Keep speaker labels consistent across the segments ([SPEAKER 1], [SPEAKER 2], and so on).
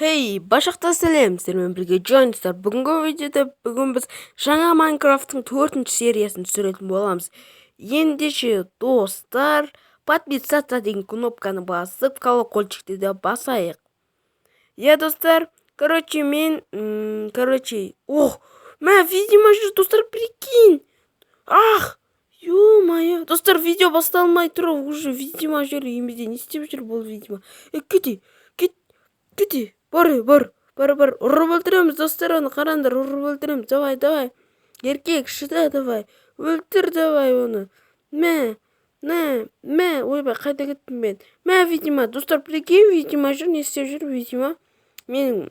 [SPEAKER 1] Хей, башақта сәлем, сіздермен бірге жойыңыздар. Бүгінгі видеода біз жаңа Майнкрафттың 4-ші сериясын түсіретін боламыз. Ендеше достар, подписаться деген кнопканы басып, колокольчикті де басайық. Достар, мен, видимо же, достар, прикинь. Ё-моё, достар, видео басталмай тұр, уже видимо жер емеде не істеп жүр бұл видимо. Кете, бар, ұрып өлтіреміз, достар, оны қараңдар, ұрып өлтіреміз, давай, еркек, шыда, давай, өлтір, давай оны, ойбай, қайда кеттім мен, видимо, достар, прикинь, видимо жүр, не істеп жүр, видимо, мен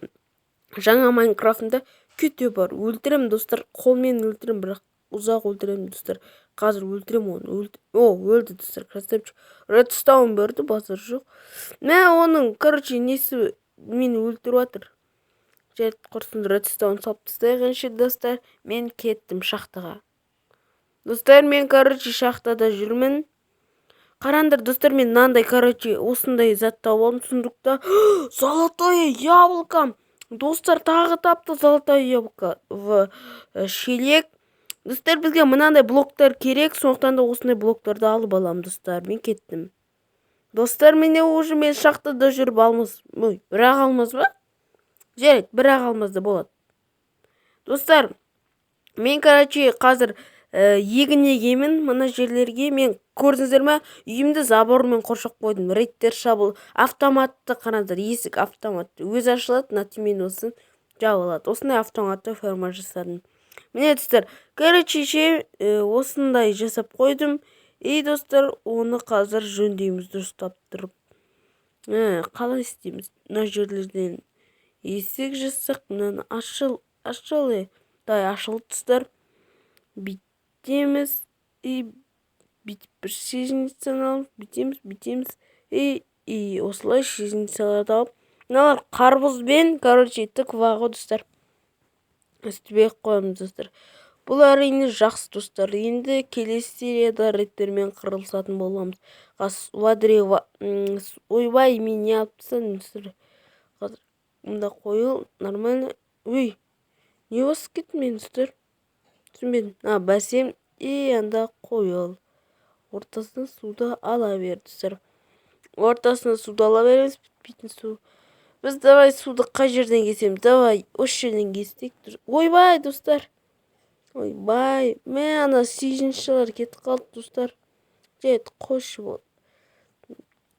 [SPEAKER 1] жаңа Майнкрафтымда кете бар, өлтірем, достар, қолмен өлтірем, бірақ ұзақ өлтірем, достар, қазір өлтірем оны, өлді, достар, красавчик, редстоун берді, базар жоқ, оның, несі, мені өлтіріп жатыр. Жарт құрсын, редстоун салып тастайыншы, достар. Мен кеттім шахтаға. Достар, мен шахтада жүрмін. Қараңдар, достар, мен мынандай осындай зат тауып алдым сундукта. Золотое яблоко. Достар, тағы тапты золотое яблоко в шелек. Достар, бізге мынандай блоктар керек, сондықтан да осындай блоктарды алып аламын, достар. Мен кеттім. Достар, мене уже мен шахтада жүріп алмыз. Бірақ алмыз ба? Жарайды, бірақ алмыз да болады. Достар, мен қазір егін егемін мына жерлерге. Мен көрдіңіздер ме? Үйімді забормен қоршап қойдым. Рейдтер шабыл, автоматты қараңдар, есік автоматты. Өзі ашылады, натымен осын жабылады. Осындай автоматты ферма жасадым. Міне достар, осындай жасап қойдым. Достар, оны қазір жөндейміз, дұрыстап тұрып. Қалай істейміз? Мына жерлерден есік жасақ, мынаны ашыл, ашылды, достар. Бүйтеміз, бүйтіп бір шежіністен алып, бүйтеміз, осылай шежіністелерді алып. Мыналар қарбызбен, тыква ғой, достар. Үстібек қойымыз, достар. Бұл әрине жақсы, достар. Енді келесі серияда рейдтермен қырылысатын боламыз. Ойбай, мен не алыпсың, достар. Мұнда қойыл, нормально. Не басып кеттім мен, достар? Түсінбедім. Бәсем, анда қойыл. Ортасына суды ала бер, достар. Ортасына суды ала береміз, бітпейтін су. Біз давай суды қай жерден кесеміз? Давай, осы жерден кестік. Ойбай, достар. Ойбай, ана сезіншілер кетіп қалды, достар. Жайт, қойшы бол.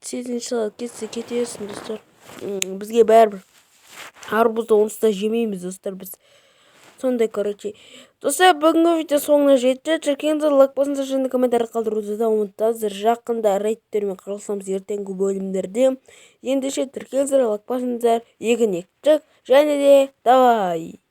[SPEAKER 1] Сезіншілер кетсе кетесін, достар. Бізге бәрібір. Арбузды онсыз да жемейміз, достар, біз. Сондай, достар, бүгінгі видео соңына жетті. Жүргеніңізді лайк басыңыздар, және комментарий қалдыруды да ұмытпаңыздар. Жақында рейдтермен қырылысамыз ертеңгі бөлімдерде. Ендеше тіркеліңіздер, лайк басыңыздар, егін ектік, және де давай.